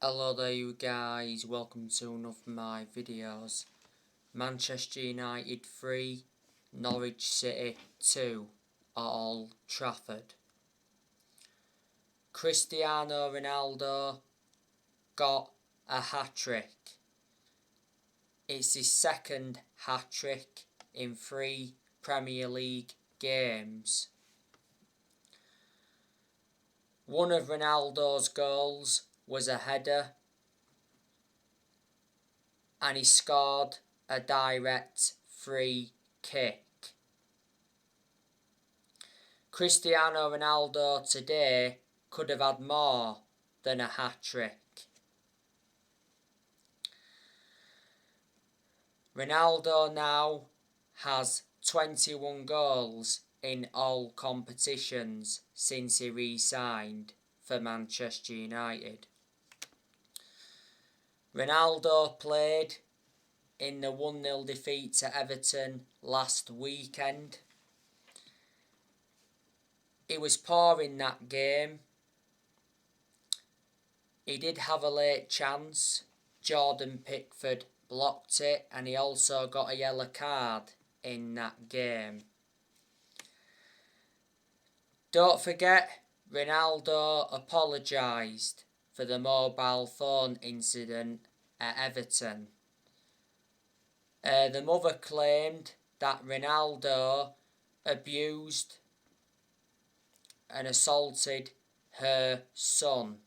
Hello there you guys, welcome to one of my videos. Manchester United 3, Norwich City 2 at Old Trafford. Cristiano Ronaldo got a hat-trick. It's his second hat-trick in 3 Premier League games. One of Ronaldo's goals was a header, and he scored a direct free kick. Cristiano Ronaldo today could have had more than a hat-trick. Ronaldo now has 21 goals in all competitions since he re-signed for Manchester United. Ronaldo played in the 1-0 defeat to Everton last weekend. He was poor in that game. He did have a late chance. Jordan Pickford blocked it, and he also got a yellow card in that game. Don't forget, Ronaldo apologised for the mobile phone incident at Everton. The mother claimed that Ronaldo abused and assaulted her son.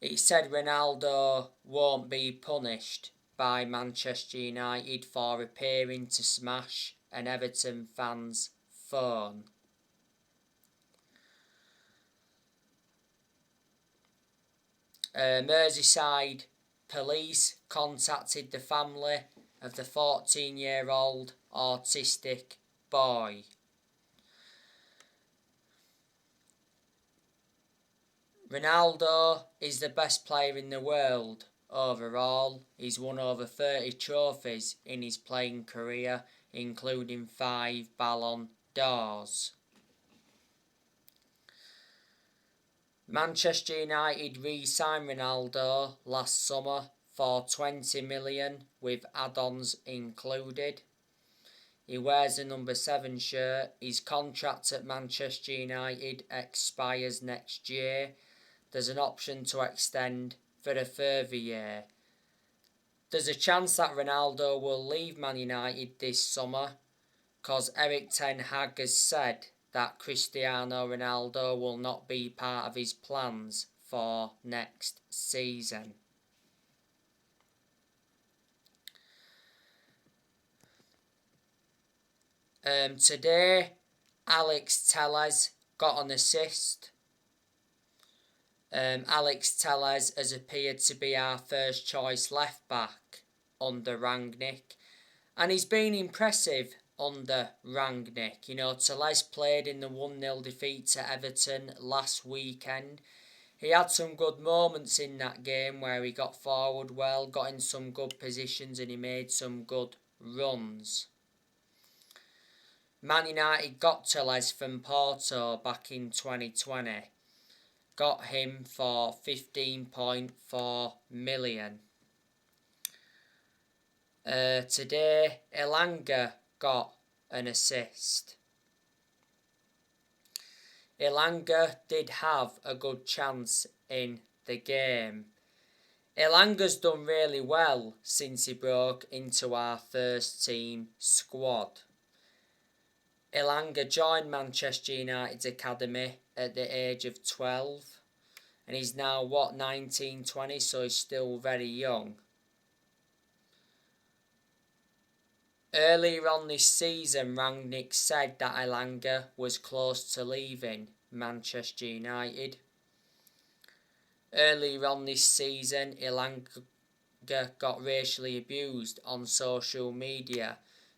It said Ronaldo won't be punished by Manchester United for appearing to smash an Everton fan's phone. Merseyside police contacted the family of the 14-year-old autistic boy. Ronaldo is the best player in the world overall. He's won over 30 trophies in his playing career, including 5 Ballon d'Ors. Manchester United re-signed Ronaldo last summer for 20 million with add-ons included. He wears a number 7 shirt. His contract at Manchester United expires next year. There's an option to extend for a further year. There's a chance that Ronaldo will leave Man United this summer, because Erik ten Hag has said that Cristiano Ronaldo will not be part of his plans for next season. Today, Alex Telles got an assist. Alex Telles has appeared to be our first choice left back under Rangnick, and he's been impressive under Rangnick. You know, Telles played in the 1-0 defeat to Everton last weekend. He had some good moments in that game where he got forward well, got in some good positions, and he made some good runs. Man United got Telles from Porto back in 2020. Got him for 15.4 million. Today, Elanga got an assist. Elanga did have a good chance in the game. Elanga's done really well since he broke into our first team squad. Elanga joined Manchester United's academy at the age of 12, and he's now 19, 20, so he's still very young. Earlier on this season, Rangnick said that Elanga was close to leaving Manchester United. Earlier on this season, Elanga got racially abused on social media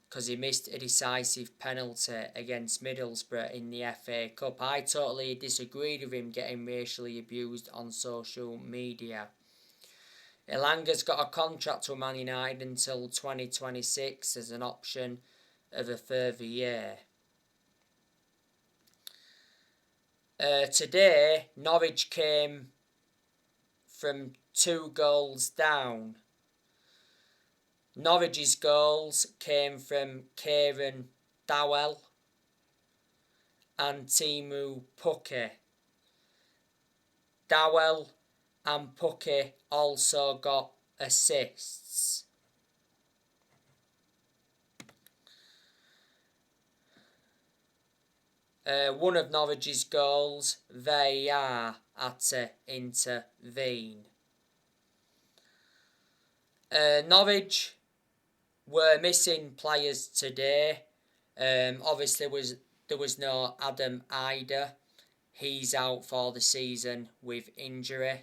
because he missed a decisive penalty against Middlesbrough in the FA Cup. I totally disagreed with him getting racially abused on social media. Elanga's got a contract with Man United until 2026 as an option of a further year. Today, Norwich came from 2 goals down. Norwich's goals came from Kieran Dowell and Timu Puckey. Dowell and Puckey also got assists. One of Norwich's goals, VAR had to intervene. Norwich were missing players today. Obviously, there was no Adam Ider. He's out for the season with injury.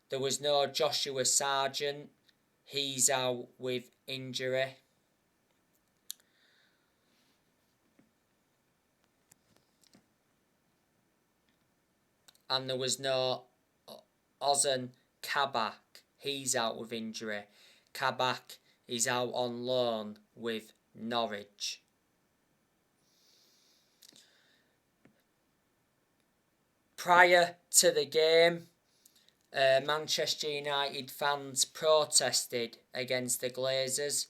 There was no Joshua Sargent. He's out with injury. And there was no Ozan Kabak. He's out with injury. Kabak is out on loan with Norwich. Prior to the game, Manchester United fans protested against the Glazers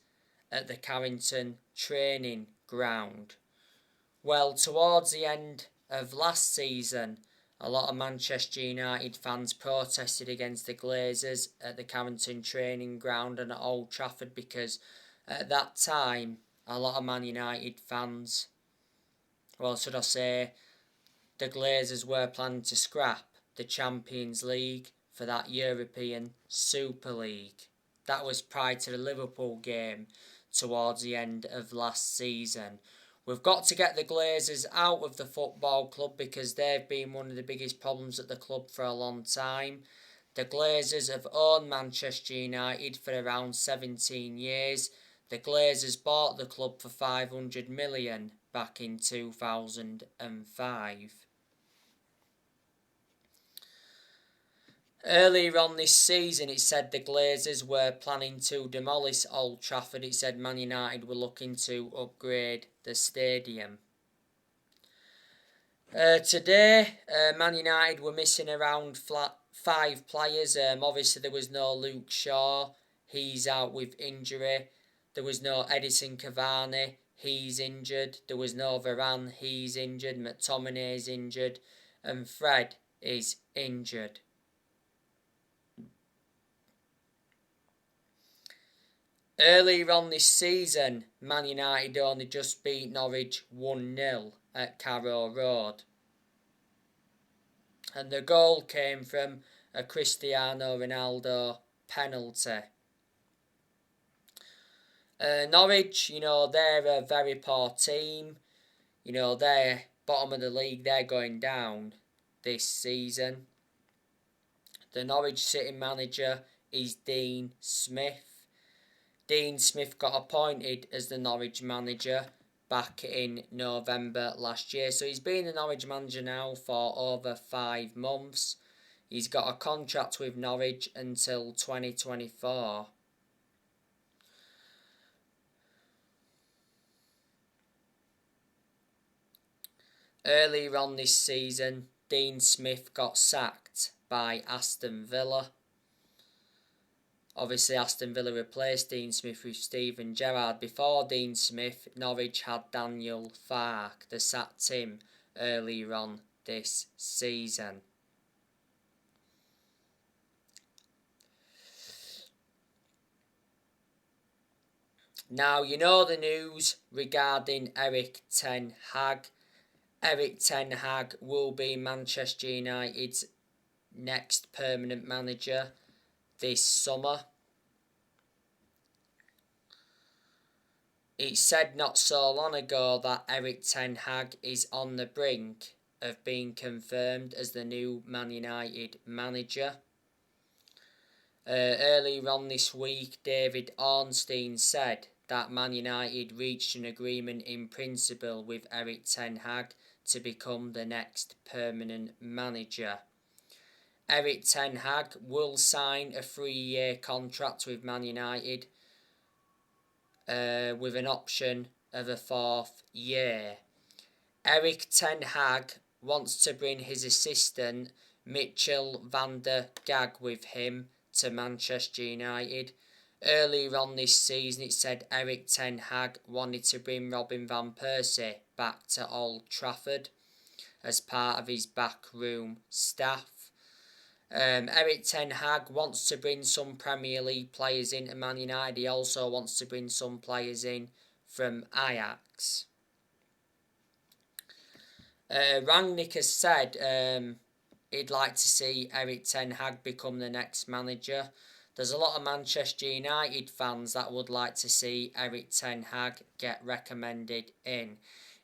at the Carrington training ground. Well, towards the end of last season, a lot of Manchester United fans protested against the Glazers at the Carrington training ground and at Old Trafford because at that time, a lot of Man United fans, well, should I say, the Glazers were planning to scrap the Champions League for that European Super League. That was prior to the Liverpool game towards the end of last season. We've got to get the Glazers out of the football club because they've been one of the biggest problems at the club for a long time. The Glazers have owned Manchester United for around 17 years. The Glazers bought the club for 500 million back in 2005. Earlier on this season, it said the Glazers were planning to demolish Old Trafford. It said Man United were looking to upgrade the stadium. Today, Man United were missing around 5 players. Obviously, there was no Luke Shaw. He's out with injury. There was no Edison Cavani. He's injured. There was no Varane. He's injured. McTominay's injured. And Fred is injured. Earlier on this season, Man United only just beat Norwich 1-0 at Carrow Road. And the goal came from a Cristiano Ronaldo penalty. Norwich, they're a very poor team. They're bottom of the league. They're going down this season. The Norwich City manager is Dean Smith. Dean Smith got appointed as the Norwich manager back in November last year. So he's been the Norwich manager now for over 5 months. He's got a contract with Norwich until 2024. Earlier on this season, Dean Smith got sacked by Aston Villa. Obviously, Aston Villa replaced Dean Smith with Steven Gerrard. Before Dean Smith, Norwich had Daniel Farke. They sacked him earlier on this season. Now, the news regarding Erik ten Hag. Erik ten Hag will be Manchester United's next permanent manager this summer. It said not so long ago that Erik ten Hag is on the brink of being confirmed as the new Man United manager. Earlier on this week, David Ornstein said that Man United reached an agreement in principle with Erik ten Hag to become the next permanent manager. Erik ten Hag will sign a 3-year contract with Man United with an option of a 4th year. Erik ten Hag wants to bring his assistant Mitchell van der Gag with him to Manchester United. Earlier on this season, it said Erik ten Hag wanted to bring Robin van Persie back to Old Trafford as part of his backroom staff. Erik ten Hag wants to bring some Premier League players into Man United. He also wants to bring some players in from Ajax. Rangnick has said he'd like to see Erik ten Hag become the next manager. There's a lot of Manchester United fans that would like to see Erik ten Hag get recommended in.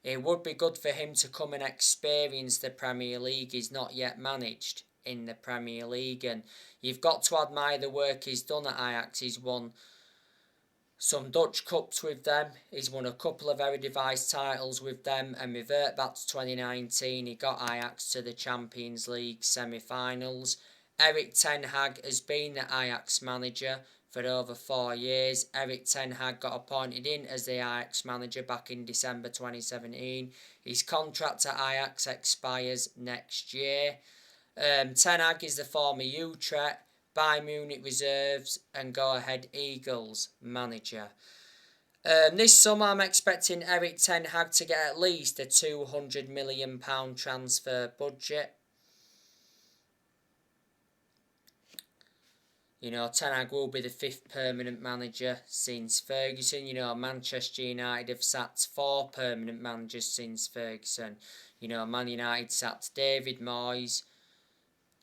It would be good for him to come and experience the Premier League. He's not yet managed in the Premier League, and you've got to admire the work he's done at Ajax. He's won some Dutch Cups with them. He's won a couple of Eredivisie titles with them, and revert back to 2019, he got Ajax to the Champions League semi-finals. Erik ten Hag has been the Ajax manager for over 4 years. Erik ten Hag got appointed in as the Ajax manager back in December 2017. His contract at Ajax expires next year. Ten Hag is the former Utrecht, Bayern Munich reserves and Go Ahead Eagles manager. This summer I'm expecting Erik ten Hag to get at least a £200 million transfer budget. You know, Ten Hag will be the 5th permanent manager since Ferguson. You know, Manchester United have sacked 4 permanent managers since Ferguson. You know, Man United sacked David Moyes.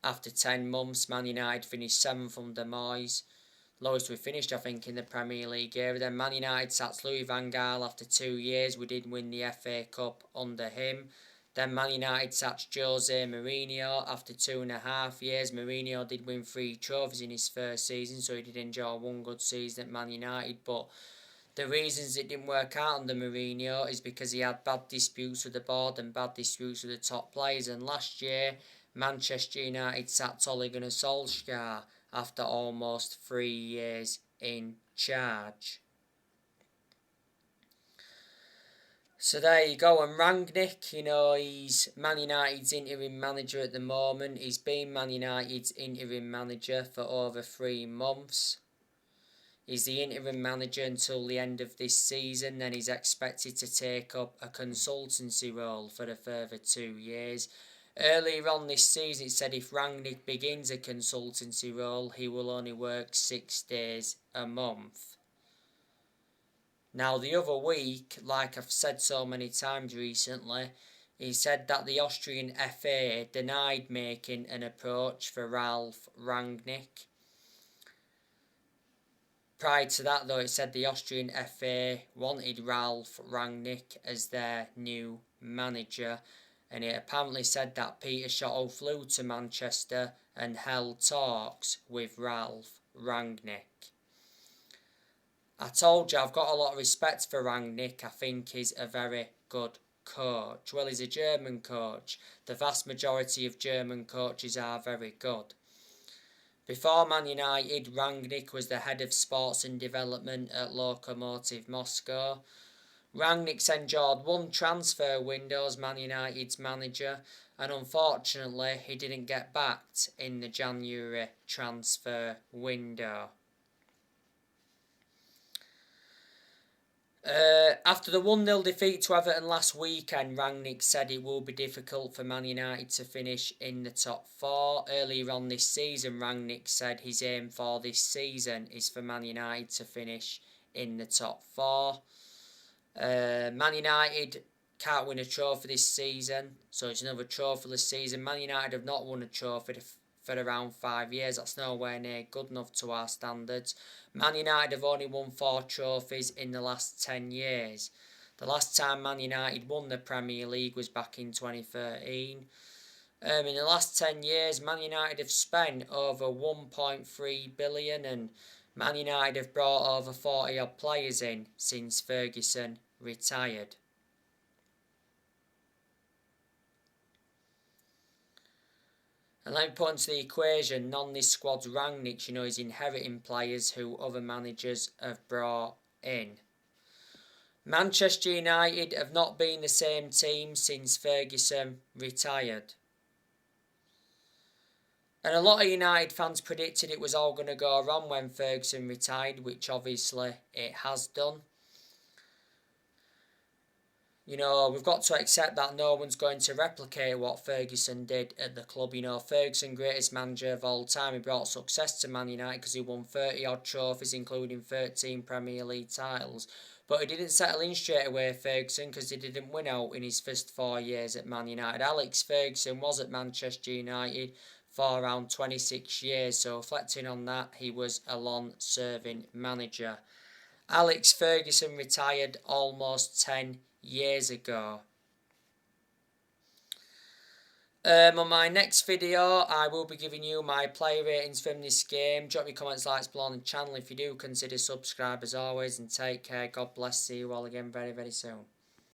After 10 months, Man United finished 7th under Moyes. Lowest we finished, I think, in the Premier League era. Then Man United sacked Louis van Gaal after 2 years. We did win the FA Cup under him. Then Man United sacked Jose Mourinho after 2.5 years. Mourinho did win 3 trophies in his first season, so he did enjoy one good season at Man United. But the reasons it didn't work out under Mourinho is because he had bad disputes with the board and bad disputes with the top players. And last year, Manchester United sacked Ole Gunnar Solskjaer after almost 3 years in charge. So there you go. And Rangnick, you know, he's Man United's interim manager at the moment. He's been Man United's interim manager for over 3 months. He's the interim manager until the end of this season. Then he's expected to take up a consultancy role for a further 2 years. Earlier on this season, it said if Rangnick begins a consultancy role, he will only work 6 days a month. Now, the other week, like I've said so many times recently, he said that the Austrian FA denied making an approach for Ralf Rangnick. Prior to that, though, it said the Austrian FA wanted Ralf Rangnick as their new manager, and it apparently said that Peter Shotto flew to Manchester and held talks with Ralf Rangnick. I told you I've got a lot of respect for Rangnick. I think he's a very good coach. Well, he's a German coach. The vast majority of German coaches are very good. Before Man United, Rangnick was the head of sports and development at Lokomotiv Moscow. Rangnick's enjoyed 1 transfer window as Man United's manager, and unfortunately he didn't get backed in the January transfer window. After the 1-0 defeat to Everton last weekend, Rangnick said it will be difficult for Man United to finish in the top 4. Earlier on this season, Rangnick said his aim for this season is for Man United to finish in the top 4. Man United can't win a trophy this season, so it's another trophyless season. Man United have not won a trophy for around 5 years. That's nowhere near good enough to our standards. Man United have only won 4 trophies in the last 10 years. The last time Man United won the Premier League was back in 2013. In the last 10 years, Man United have spent over 1.3 billion, and Man United have brought over 40 odd players in since Ferguson retired. And let me put into the equation, none of this squad's Rangnick, you know, he's inheriting players who other managers have brought in. Manchester United have not been the same team since Ferguson retired. And a lot of United fans predicted it was all going to go wrong when Ferguson retired, which obviously it has done. You know, we've got to accept that no one's going to replicate what Ferguson did at the club. You know, Ferguson, greatest manager of all time. He brought success to Man United because he won 30-odd trophies, including 13 Premier League titles. But he didn't settle in straight away, Ferguson, because he didn't win out in his first 4 years at Man United. Alex Ferguson was at Manchester United for around 26 years. So reflecting on that, he was a long-serving manager. Alex Ferguson retired almost 10 years ago. On my next video, I will be giving you my player ratings from this game. Drop me comments, likes below on the channel if you do. Consider subscribe as always, and take care. God bless. See you all again very, very soon.